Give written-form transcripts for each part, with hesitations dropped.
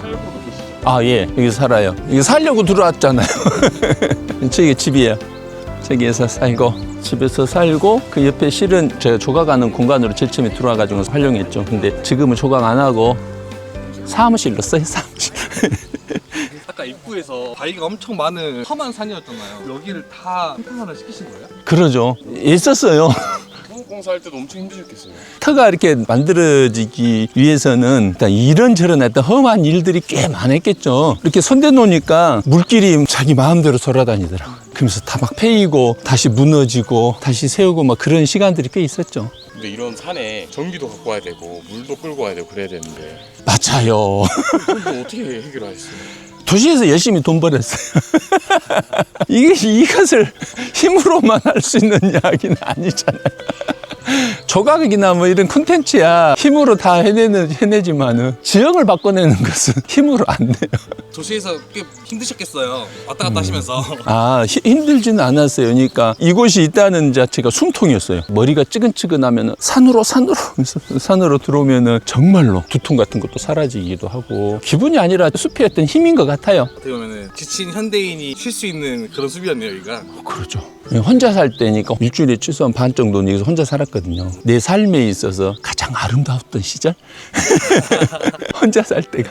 살고도 계시죠? 아, 예. 여기 살아요. 여기 살려고 들어왔잖아요. 저기 집이에요. 저기에서 살고, 집에서 살고, 그 옆에 실은 제가 조각하는 공간으로 제일 처음에 들어와가지고 활용했죠. 근데 지금은 조각 안 하고 사무실로 써요, 사무실. 아까 입구에서 바위가 엄청 많은 험한 산이었잖아요. 여기를 다 평평화를 시키신 거예요? 그러죠. 있었어요. 공사할 때도 엄청 힘드셨겠어요. 터가 이렇게 만들어지기 위해서는 일단 이런저런 어떤 험한 일들이 꽤 많았겠죠. 이렇게 손대 놓으니까 물길이 자기 마음대로 돌아다니더라고요. 그러면서 다 막 패이고 다시 무너지고 다시 세우고 막 그런 시간들이 꽤 있었죠. 근데 이런 산에 전기도 갖고 와야 되고 물도 끌고 와야 되고 그래야 되는데 맞아요. 그걸 어떻게 해결하셨어요? 도시에서 열심히 돈 벌었어요. 이것을 힘으로만 할 수 있는 이야기는 아니잖아요. 조각이나 뭐 이런 콘텐츠야 힘으로 다 해내지만은 지형을 바꿔내는 것은 힘으로 안 돼요. 도시에서 꽤 힘드셨겠어요. 왔다 갔다 하시면서. 아, 힘들지는 않았어요. 그러니까 이곳이 있다는 자체가 숨통이었어요. 머리가 찌근찌근하면 산으로 들어오면은 정말로 두통 같은 것도 사라지기도 하고 기분이 아니라 숲의 어떤 힘인 것 같아요. 어떻게 보면 지친 현대인이 쉴 수 있는 그런 숲이었네요, 여기가. 그렇죠. 혼자 살 때니까 일주일에 최소한 반 정도는 여기서 혼자 살았거든요. 내 삶에 있어서 가장 아름다웠던 시절? 혼자 살 때가.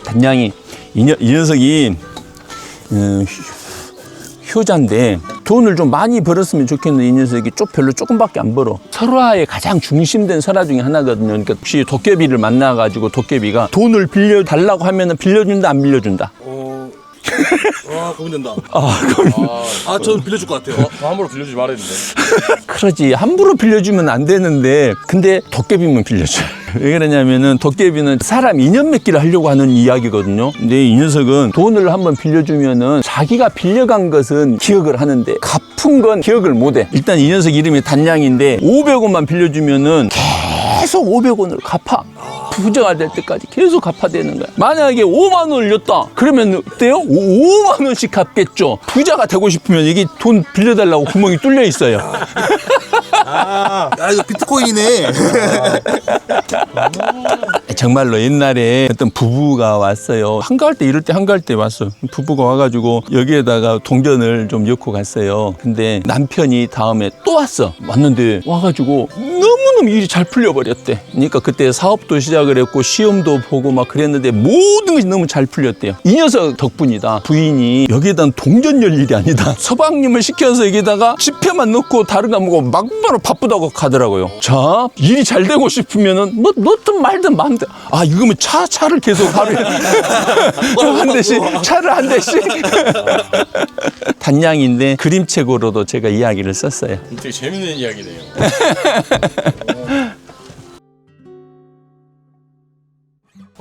단양이 이 녀석이 효자인데 돈을 좀 많이 벌었으면 좋겠는데 이 녀석이 별로 조금밖에 안 벌어. 설화의 가장 중심된 설화 중에 하나거든요. 그러니까 혹시 도깨비를 만나가지고 도깨비가 돈을 빌려달라고 하면 빌려준다 안 빌려준다? 와, 고민된다. 그럼 저는 빌려줄 것 같아요. 저 함부로 빌려주지 말았는데. 그러지. 함부로 빌려주면 안 되는데 근데 도깨비면 빌려줘요. 왜 그러냐면은 도깨비는 사람 인연 맺기를 하려고 하는 이야기거든요. 근데 이 녀석은 돈을 한번 빌려주면은 자기가 빌려간 것은 기억을 하는데 갚은 건 기억을 못해. 일단 이 녀석 이름이 단양인데 500원만 빌려주면은 계속 500원을 갚아. 부자가 될 때까지 계속 갚아대는 거야. 만약에 5만 원을 줬다. 그러면 어때요? 5만 원씩 갚겠죠. 부자가 되고 싶으면 이게 돈 빌려달라고 구멍이 뚫려 있어요. 이거 비트코인이네. 정말로 옛날에 어떤 부부가 왔어요. 한가할 때 이럴 때 한가할 때 왔어. 부부가 와가지고 여기에다가 동전을 좀 넣고 갔어요. 근데 남편이 다음에 또 왔어. 왔는데 와가지고 너무너무 일이 잘 풀려버렸대. 그러니까 그때 사업도 시작을 했고 시험도 보고 막 그랬는데 모든 것이 너무 잘 풀렸대요. 이 녀석 덕분이다. 부인이 여기에다 동전 열 일이 아니다. 서방님을 시켜서 여기다가 지폐만 넣고 다른 거 뭐고 막바로 바쁘다고 가더라고요. 자, 일이 잘 되고 싶으면은 뭐 넣든 말든 마음대로. 아, 이거면 차를 계속 하루에 한 대씩 차를 한 대씩. 단양인데 그림책으로도 제가 이야기를 썼어요. 되게 재밌는 이야기네요.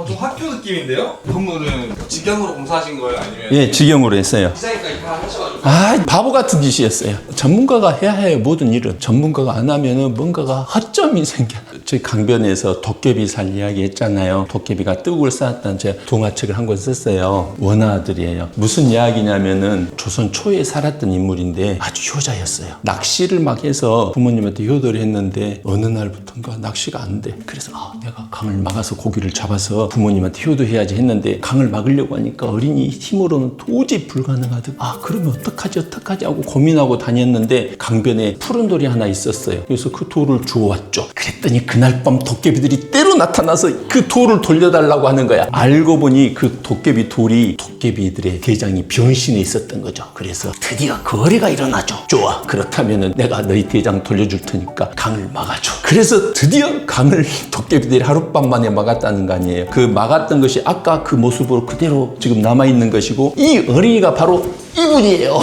좀 학교 느낌인데요? 건물은 직영으로 공사하신 거예요? 아니면 예, 직영으로 했어요. 디자인까지 다 하셔가지고. 아, 바보 같은 짓이었어요. 전문가가 해야 해요, 모든 일은. 전문가가 안 하면은 뭔가가 허점이 생겨. 저희 강변에서 도깨비 살 이야기 했잖아요. 도깨비가 떡을 쌓았다는 제가 동화책을 한 권 썼어요. 원아들이에요. 무슨 이야기냐면은 조선 초에 살았던 인물인데 아주 효자였어요. 낚시를 막 해서 부모님한테 효도를 했는데 어느 날부터인가 낚시가 안 돼. 그래서 내가 강을 막아서 고기를 잡아서 부모님한테 효도해야지 했는데 강을 막으려고 하니까 어린이 힘으로는 도저히 불가능하듯 그러면 어떡하지 하고 고민하고 다녔는데 강변에 푸른 돌이 하나 있었어요. 그래서 그 돌을 주워왔죠. 그랬더니 그날 밤 도깨비들이 때로 나타나서 그 돌을 돌려달라고 하는 거야. 알고 보니 그 도깨비 돌이 도깨비들의 대장이 변신해 있었던 거죠. 그래서 드디어 거래가 일어나죠. 좋아, 그렇다면은 내가 너희 대장 돌려줄 테니까 강을 막아줘. 그래서 드디어 강을 도깨비들이 하룻밤 만에 막았다는 거 아니에요. 그 막았던 것이 아까 그 모습으로 그대로 지금 남아있는 것이고 이 어린이가 바로 이분이에요.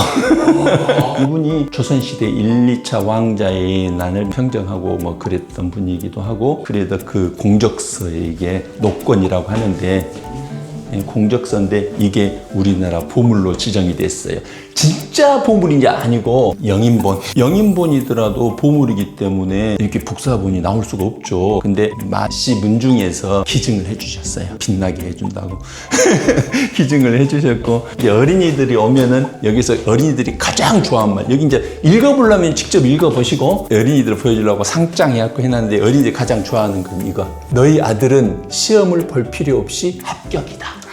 이분이 조선시대 1, 2차 왕자의 난을 평정하고 뭐 그랬던 분이기도 하고 그래도 그 공적서에 이게 녹권이라고 하는데 공적서인데 이게 우리나라 보물로 지정이 됐어요. 진짜 보물인지 아니고 영인본이더라도 보물이기 때문에 이렇게 복사본이 나올 수가 없죠. 근데 마씨 문중에서 기증을 해주셨어요. 빛나게 해준다고 기증을 해주셨고, 이제 어린이들이 오면은 여기서 어린이들이 가장 좋아하는 말, 여기 이제 읽어보려면 직접 읽어보시고 어린이들 보여주려고 상장해갖고 해놨는데, 어린이들이 가장 좋아하는 건 이거: 너희 아들은 시험을 볼 필요 없이 합격이다.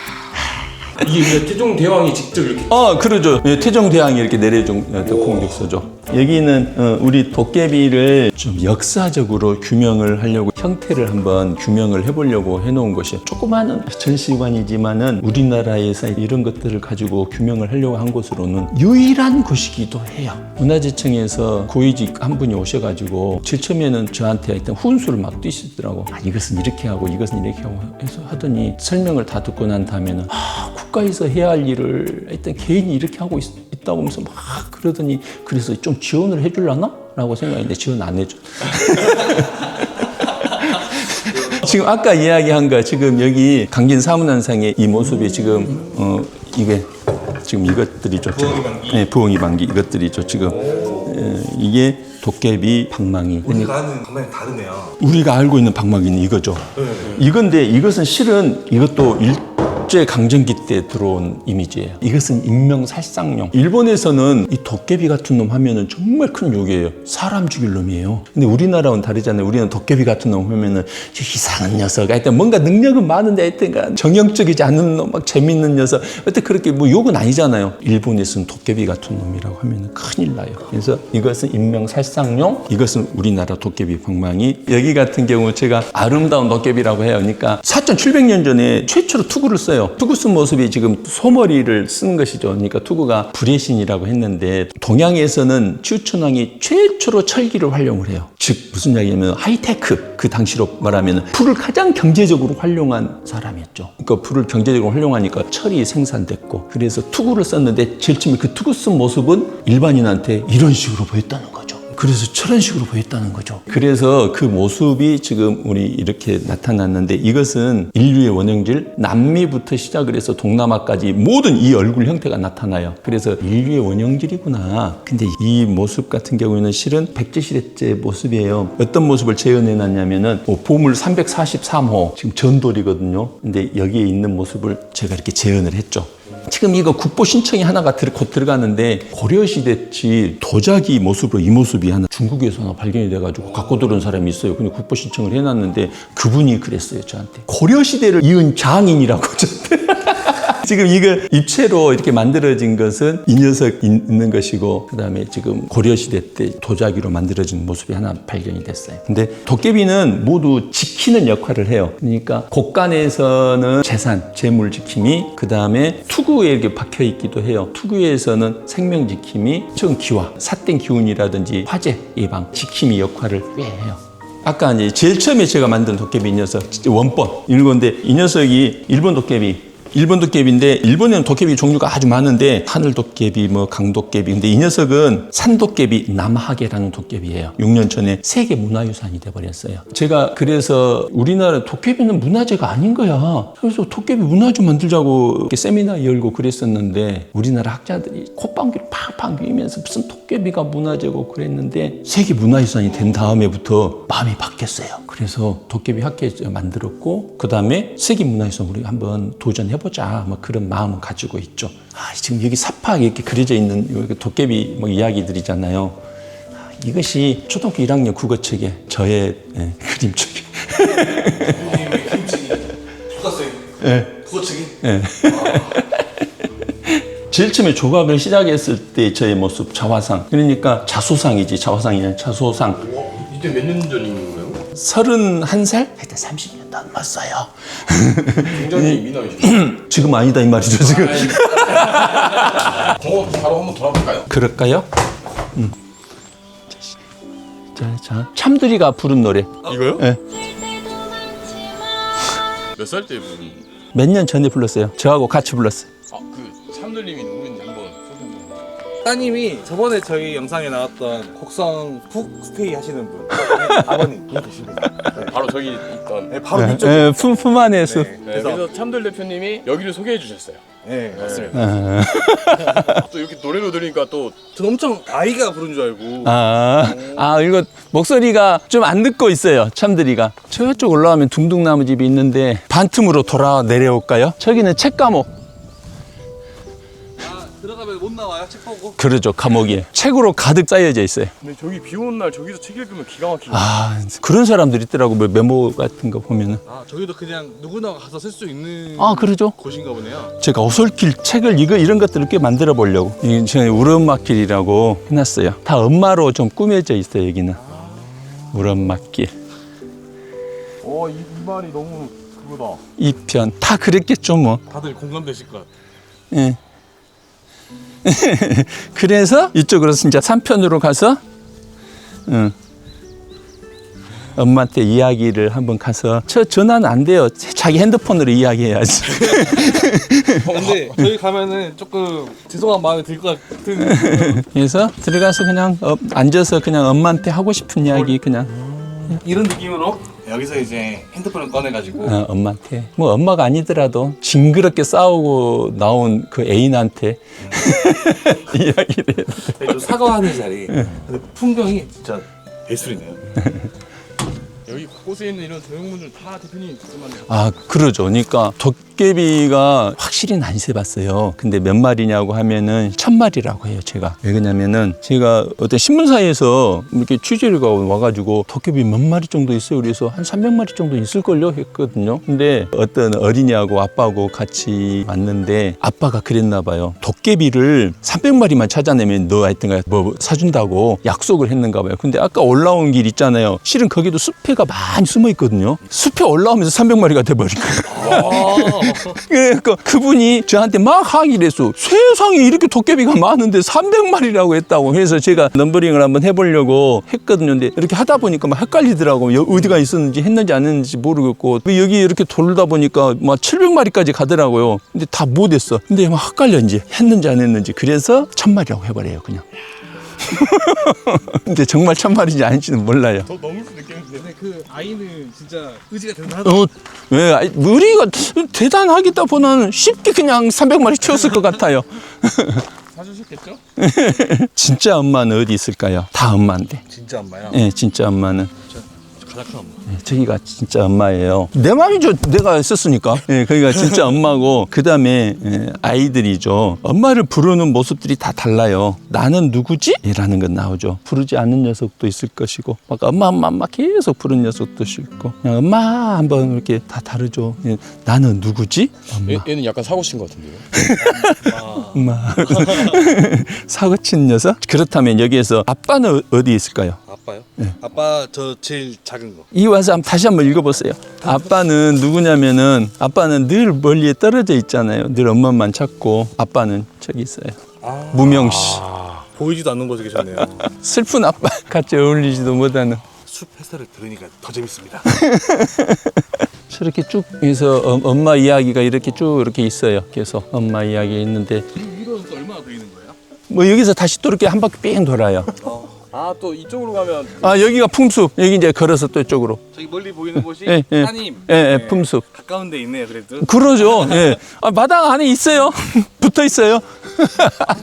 이게 태종대왕이 직접 이렇게 그러죠. 예, 태종대왕이 이렇게 내려준 공직서죠. 여기는 우리 도깨비를 좀 역사적으로 규명을 하려고, 형태를 한번 규명을 해보려고 해놓은 것이, 조그마한 전시관이지만은 우리나라에서 이런 것들을 가지고 규명을 하려고 한 곳으로는 유일한 곳이기도 해요. 문화재청에서 고위직 한 분이 오셔가지고 제일 처음에는 저한테 일단 훈수를 막 뛰시더라고. 이것은 이렇게 하고 이것은 이렇게 하고 해서 하더니, 설명을 다 듣고 난 다음에는 국가에서 해야 할 일을 일단 개인이 이렇게 하고 있다고 하면서 막 그러더니, 그래서 좀 지원을 해주려나? 라고 생각했는데 지원 안 해줘. 지금 아까 이야기한 거, 지금 여기 강진 사문안상의 이 모습이 지금 이게 지금 이것들이죠. 부엉이 방귀 이것들이죠. 지금 이게 도깨비 방망이. 우리가 아는 방망이 다르네요. 우리가 알고 있는 방망이는 이거죠. 이건데, 이것은 실은 이것도 일제 강점기 때 들어온 이미지예요. 이것은 인명살상용. 일본에서는 이 도깨비 같은 놈 하면은 정말 큰 욕이에요. 사람 죽일 놈이에요. 근데 우리나라는 다르잖아요. 우리는 도깨비 같은 놈 하면은 이상한 녀석, 하여튼 뭔가 능력은 많은데 하여튼 정형적이지 않은 놈, 막 재밌는 녀석, 하여튼 그렇게 뭐 욕은 아니잖아요. 일본에서는 도깨비 같은 놈이라고 하면은 큰일 나요. 그래서 이것은 인명살상용, 이것은 우리나라 도깨비 방망이. 여기 같은 경우 제가 아름다운 도깨비라고 해요. 그러니까 4,700년 전에 최초로 투구를 써요. 투구 쓴 모습이 지금 소머리를 쓴 것이죠. 그러니까 투구가 불의 신이라고 했는데, 동양에서는 쯔천왕이 최초로 철기를 활용을 해요. 즉 무슨 이야기냐면 하이테크, 그 당시로 말하면 불을 가장 경제적으로 활용한 사람이었죠. 그러니까 불을 경제적으로 활용하니까 철이 생산됐고, 그래서 투구를 썼는데 제일 처음에 그 투구 쓴 모습은 일반인한테 이런 식으로 보였다는 거죠. 그래서 저런 식으로 보였다는 거죠. 그래서 그 모습이 지금 우리 이렇게 나타났는데, 이것은 인류의 원형질, 남미부터 시작을 해서 동남아까지 모든 이 얼굴 형태가 나타나요. 그래서 인류의 원형질이구나. 근데 이 모습 같은 경우에는 실은 백제시대 때 모습이에요. 어떤 모습을 재현해놨냐면은 보물 343호, 지금 전돌이거든요. 근데 여기에 있는 모습을 제가 이렇게 재현을 했죠. 지금 이거 국보 신청이 하나가 곧 들어가는데, 고려시대치 도자기 모습으로 이 모습이 하나 중국에서 하나 발견이 돼가지고 갖고 들어온 사람이 있어요. 근데 국보 신청을 해놨는데 그분이 그랬어요, 저한테. 고려시대를 이은 장인이라고 저한테. 지금 이거 입체로 이렇게 만들어진 것은 이 녀석 있는 것이고, 그 다음에 지금 고려시대 때 도자기로 만들어진 모습이 하나 발견이 됐어요. 근데 도깨비는 모두 지키는 역할을 해요. 그러니까 곳간에서는 재산, 재물 지킴이, 그 다음에 투구에 이렇게 박혀 있기도 해요. 투구에서는 생명 지킴이, 즉 기화, 삿된 기운이라든지 화재 예방, 지킴이 역할을 꽤 해요. 아까 이제 제일 처음에 제가 만든 도깨비 이 녀석, 원본 이건데, 이 녀석이 일본 도깨비인데, 일본에는 도깨비 종류가 아주 많은데, 하늘 도깨비, 뭐 강도깨비. 근데 이 녀석은 산도깨비 남하계라는 도깨비예요. 6년 전에 세계 문화유산이 돼버렸어요. 제가 그래서 우리나라 도깨비는 문화재가 아닌 거야. 그래서 도깨비 문화재 만들자고 이렇게 세미나 열고 그랬었는데, 우리나라 학자들이 콧방귀를 팡팡 귀면서 무슨 도깨비가 문화재고 그랬는데, 세계 문화유산이 된 다음에부터 마음이 바뀌었어요. 그래서 도깨비 학회 만들었고, 그 다음에 세계 문화유산 우리 한번 도전해보자, 뭐 그런 마음을 가지고 있죠. 지금 여기 사파하게 이렇게 그려져 있는 여기 도깨비 뭐 이야기들이잖아요. 이것이 초등학교 1학년 국어책에 저의 그림책이. 그림책이 속았어요. 국어책이. 제일 처음에 조각을 시작했을 때 저의 모습, 자화상. 그러니까 자소상이지, 자화상이 아니라 자소상. 이때 몇 년 전인 거예요? 31살? 하여튼 30년도 안 맞어요. 굉장히 미남이시죠? 지금 아니다 이 말이죠, 지금. 바로 한번 돌아볼까요? 그럴까요? 자, 참들이가 부른 노래. 이거요? 네. 몇 살 때 부른? 몇 년 전에 불렀어요. 저하고 같이 불렀어요. 그 참들님이 누구인지 한번 소개. 따님이 저번에 저희 영상에 나왔던 곡성 푹 스테이 하시는 분, 아버님 계시네요. 네. 바로 저기 있던. 네, 바로 위쪽에. 예, 품 안의 숲. 네, 그래서 참들 대표님이 여기를 소개해 주셨어요. 네, 맞습니다. 아, 또 이렇게 노래로 들으니까 또 전 엄청 아이가 부른 줄 알고. 이거 목소리가 좀 안 듣고 있어요. 참들이가. 저쪽 올라가면 둥둥나무 집이 있는데 반틈으로 돌아 내려올까요? 저기는 책 감옥. 들어가면 못 나와요, 책 보고. 그러죠, 감옥이. 책으로 가득 쌓여져 있어요. 근데 저기 비 오는 날 저기서 책 읽으면 기가 막히고. 그런 사람들 있더라고. 뭐 메모 같은 거 보면은. 저기도 그냥 누구나 가서 쓸 수 있는 그러죠. 곳인가 보네요. 제가 오솔길 책을 이런 것들을 꽤 만들어 보려고. 이게 우르엄마길이라고 해놨어요. 다 엄마로 좀 꾸며져 있어요, 여기는. 우르엄마길. 이 말이 너무 그거다. 2편. 다 그랬겠죠, 뭐. 다들 공감되실 것 같아요. 예. 그래서 이쪽으로 진짜 3편으로 가서 엄마한테 이야기를 한번 가서 전화는 안 돼요. 자기 핸드폰으로 이야기해야지. 근데 저희 가면은 조금 죄송한 마음이 들 것 같은. 그래서 들어가서 그냥 앉아서 그냥 엄마한테 하고 싶은 이야기 그냥 이런 느낌으로 여기서 이제 핸드폰을 꺼내가지고 엄마한테 뭐 엄마가 아니더라도 징그럽게 싸우고 나온 그 애인한테 이야기를 좀 사과하는 자리. 근데 풍경이 진짜 예술이네요. 여기 곳곳에 있는 이런 조형물들 다 대표님이 직접 만든. 그러죠. 그러니까 도깨비가 확실히 안 세봤어요. 근데 몇 마리냐고 하면은 1000마리라고 해요, 제가. 왜 그러냐면은 제가 어떤 신문사에서 이렇게 취재를 와가지고 도깨비 몇 마리 정도 있어요. 그래서 한 300마리 정도 있을걸요 했거든요. 근데 어떤 어린이하고 아빠하고 같이 왔는데 아빠가 그랬나 봐요. 도깨비를 300마리만 찾아내면 너 하여튼가 뭐 사준다고 약속을 했는가 봐요. 근데 아까 올라온 길 있잖아요. 실은 거기도 숲에가 많이 숨어 있거든요. 숲에 올라오면서 300마리가 돼버린 거예요. 그러니까 그분이 저한테 막 항의를 했어. 세상에 이렇게 도깨비가 많은데 300마리라고 했다고. 그래서 제가 넘버링을 한번 해보려고 했거든요. 근데 이렇게 하다 보니까 막 헷갈리더라고. 어디가 있었는지 했는지 안 했는지 모르겠고 여기 이렇게 돌다 보니까 막 700마리까지 가더라고요. 근데 다 못했어. 근데 막 헷갈려 이제 했는지 안 했는지. 그래서 1000마리라고 해버려요 그냥. 근데 정말 1000마리인지 아닌지는 몰라요. 더 넘을 수도 있겠는데. 근데 그 아이는 진짜 의지가 대단하다. 왜? 우리가 대단하겠다보다는 쉽게 그냥 300마리 키웠을 것 같아요. 사주셨겠죠? 진짜 엄마는 어디 있을까요? 다 엄마인데. 진짜 엄마야. 네, 진짜 엄마는. 가장 큰 엄마. 네, 저기가 진짜 엄마예요. 내 맘이죠. 내가 썼으니까. 네, 거기가 진짜 엄마고 그 다음에 아이들이죠. 엄마를 부르는 모습들이 다 달라요. 나는 누구지? 라는 건 나오죠. 부르지 않는 녀석도 있을 것이고 막 엄마 계속 부르는 녀석도 있고 그냥 엄마 한번 이렇게 다 다르죠. 나는 누구지? 엄마. 얘는 약간 사고 친 것 같은데요. 엄마. 사고친 녀석? 그렇다면 여기에서 아빠는 어디 있을까요? 아빠요? 네. 아빠 저 제일 작은 거. 이 와서 다시 한번 읽어보세요. 아빠는 누구냐면은 아빠는 늘 멀리에 떨어져 있잖아요. 늘 엄마만 찾고 아빠는 저기 있어요. 무명씨. 보이지도 않는 곳에 계셨네요. 슬픈 아빠. 같이 어울리지도 못하는. 숲 해설을 들으니까 더 재밌습니다. 저렇게 쭉 해서 엄마 이야기가 이렇게 쭉 이렇게 있어요. 계속 엄마 이야기 있는데 위로는 또 얼마나 보이는 거예요? 뭐 여기서 다시 또 이렇게 한 바퀴 삥 돌아요. 또 이쪽으로 가면 여기가 품숲. 여기 이제 걸어서 또 이쪽으로. 저기 멀리 보이는 곳이 예, 예. 산임. 예, 품숲. 가까운 데 있네요, 그래도. 그러죠. 예. 마당 안에 있어요. 붙어 있어요.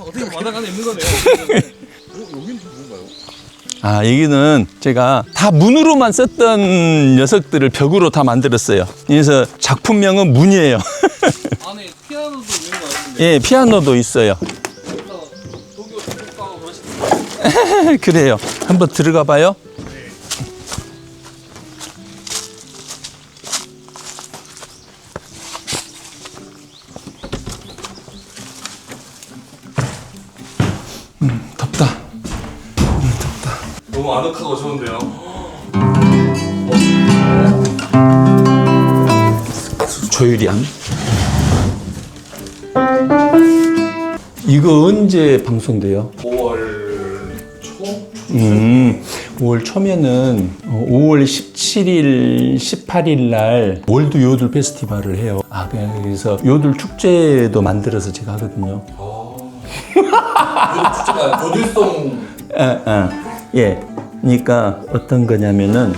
어떻게 마당 안에 있는 거네요. 여기는 뭔가요? 여기는 제가 다 문으로만 썼던 녀석들을 벽으로 다 만들었어요. 그래서 작품명은 문이에요. 안에 피아노도 있는 거 같은데. 예, 피아노도 있어요. 도교 독학하고 그러시는 거. 그래요. 한번 들어가 봐요. 덥다. 너무 아늑하고 좋은데요. 조유리안. 이거 언제 방송돼요? 5월 초? 5월 초면은 5월 17일, 18일 날 월드 요들 페스티벌을 해요. 그래서 요들 축제도 만들어서 제가 하거든요. 축제가 교들송. 예. 그러니까 어떤 거냐면은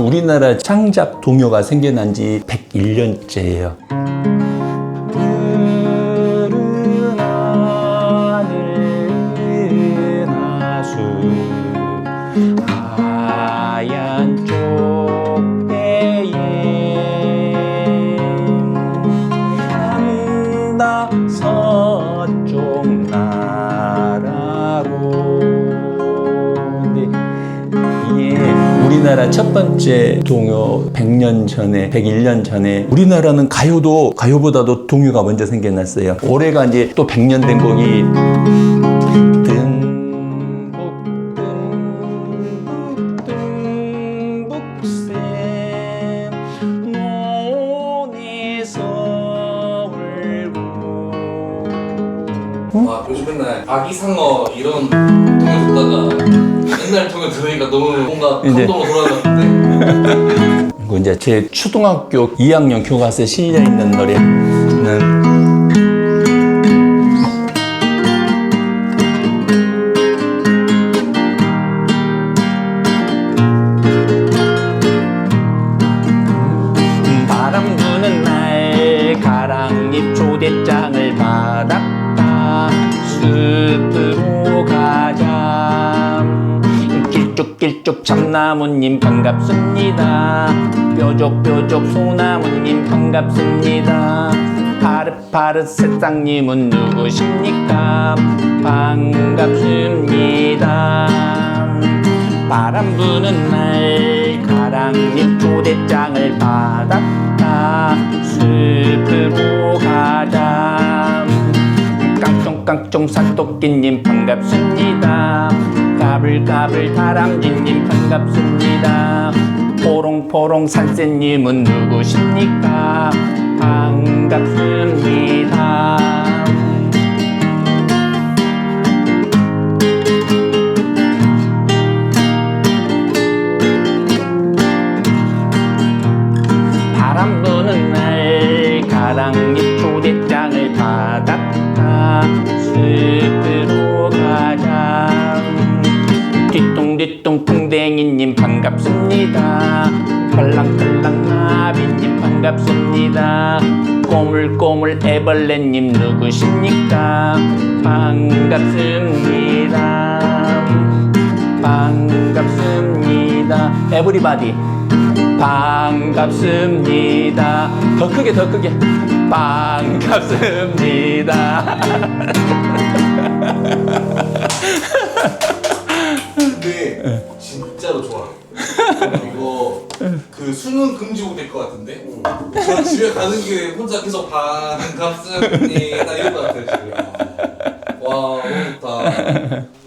우리나라 창작 동요가 생겨난 지 101년째예요. 하얀 쪽배에 한다 서쪽 나라로. 우리나라 첫 번째 동요 100년 전에, 101년 전에 우리나라는 가요보다도 동요가 먼저 생겨났어요. 올해가 이제 또 100년 된 곡이 요즘 맨날 아기상어 이런 동요 듣다가 옛날 동요 들으니까 너무 뭔가 감동으로 돌아갔는데. 그리고 이제 제 초등학교 2학년 교과서에 실려 있는 노래는 바람 부는 날 가랑잎 초대장을 받았다. 숲으로 가자. 길쭉길쭉 참나무님 반갑습니다. 뾰족뾰족 소나무님 반갑습니다. 파릇파릇 새싹님은 누구십니까? 반갑습니다. 바람 부는 날 가랑잎 초대장을 받았다. 숲으로 가자. 깡총깡총 산토끼님 반갑습니다. 까불까불 다람쥐님 반갑습니다. 포롱포롱 산새님은 누구십니까? 반갑습니다. 바람 부는 날 가랑잎 초대장을 받았다. 숲으로 가자. 뒤뚱뒤뚱 풍뎅이님 반갑습니다. 펄랑펄랑 나비님 반갑습니다. 꼬물꼬물 애벌레님 누구십니까? 반갑습니다. 반갑습니다. 에브리바디 반갑습니다. 더 크게 더 크게 반갑습니다. 근데 진짜로 좋아. 이거 그 수능 금지곡 될 것 같은데. 저 집에 가는 길에 혼자 계속 반갑습니다 이럴 것 같아요 지금. 와 너무 좋다.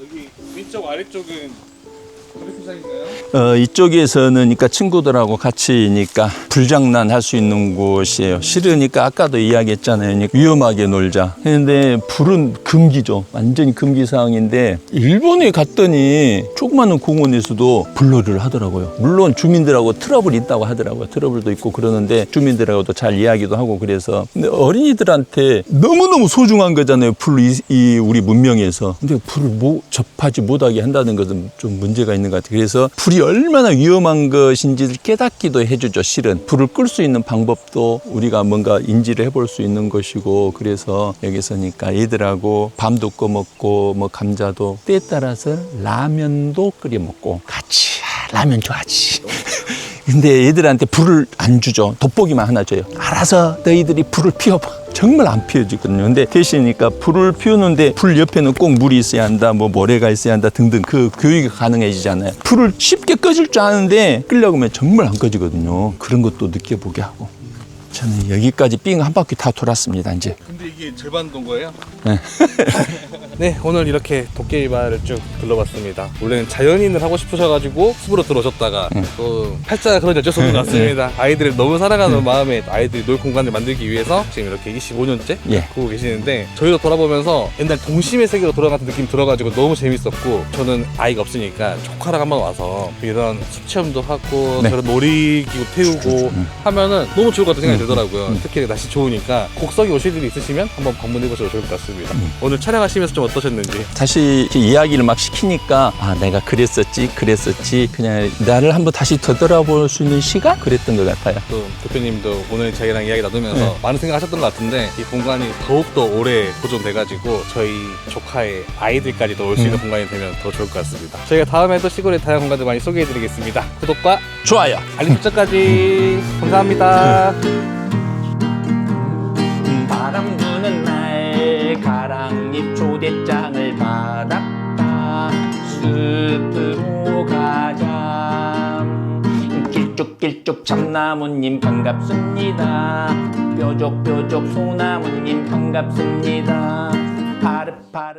여기 위쪽 아래쪽은 커피숍인가요? 이쪽에서는 그러니까 친구들하고 같이니까 불장난 할 수 있는 곳이에요. 싫으니까 아까도 이야기했잖아요. 위험하게 놀자. 근데 불은 금기죠. 완전히 금기 사항인데 일본에 갔더니 조그마한 공원에서도 불놀이를 하더라고요. 물론 주민들하고 트러블이 있다고 하더라고요. 트러블도 있고 그러는데 주민들하고도 잘 이야기도 하고 그래서 근데 어린이들한테 너무너무 소중한 거잖아요. 불 이 우리 문명에서. 근데 불을 접하지 못하게 한다는 것은 좀 문제가 있는 것 같아요. 그래서 불이 얼마나 위험한 것인지를 깨닫기도 해주죠. 실은 불을 끌 수 있는 방법도 우리가 뭔가 인지를 해볼 수 있는 것이고, 그래서 여기서니까 얘들하고 밤도 꺼먹고 뭐 감자도 때에 따라서 라면도 끓여 먹고 같이. 라면 좋아하지. 근데 얘들한테 불을 안 주죠. 돋보기만 하나 줘요. 알아서 너희들이 불을 피워봐. 정말 안 피워지거든요. 근데 대신이니까 불을 피우는데 불 옆에는 꼭 물이 있어야 한다, 뭐 모래가 있어야 한다 등등 그 교육이 가능해지잖아요. 불을 쉽게 꺼질 줄 아는데 끄려고 하면 정말 안 꺼지거든요. 그런 것도 느껴보게 하고. 저는 여기까지 삥 한 바퀴 다 돌았습니다. 이제. 근데 이게 절반 돈 거예요? 네. 네, 오늘 이렇게 도깨비 마을을 쭉 둘러봤습니다. 원래는 자연인을 하고 싶으셔가지고 숲으로 들어오셨다가 또 팔자가 그런지 어쩔 수 없는 것 같습니다. 아이들을 너무 사랑하는 마음에 아이들이 놀 공간을 만들기 위해서 지금 이렇게 25년째 예. 보고 계시는데, 저희도 돌아보면서 옛날 동심의 세계로 돌아간 느낌 들어가지고 너무 재밌었고, 저는 아이가 없으니까 조카랑 한번 와서 이런 숲 체험도 하고 네. 저런 놀이기구 태우고 하면은 너무 좋을 것 같은 생각이 들더라고요. 특히 날씨 좋으니까 곡석이 오실 일이 있으시면 한번 방문해 보셔도 좋을 것 같습니다. 오늘 촬영하시면서 좀 어떠셨는지. 다시 이렇게 이야기를 막 시키니까 아 내가 그랬었지 그냥 나를 한번 다시 되돌아볼 수 있는 시간 그랬던 것 같아요. 또 대표님도 오늘 저희랑 이야기 나누면서 많은 생각하셨던 것 같은데, 이 공간이 더욱더 오래 보존돼가지고 저희 조카의 아이들까지도 올 수 있는 공간이 되면 더 좋을 것 같습니다. 저희가 다음에도 시골의 다양한 공간들 많이 소개해드리겠습니다. 구독과 좋아요. 알림 설정까지 감사합니다. 바람 부는 날 가랑잎 초대장을 받았다. 숲으로 가자. 길쭉길쭉 참나무님 반갑습니다. 뾰족뾰족 소나무님 반갑습니다. 파릇파릇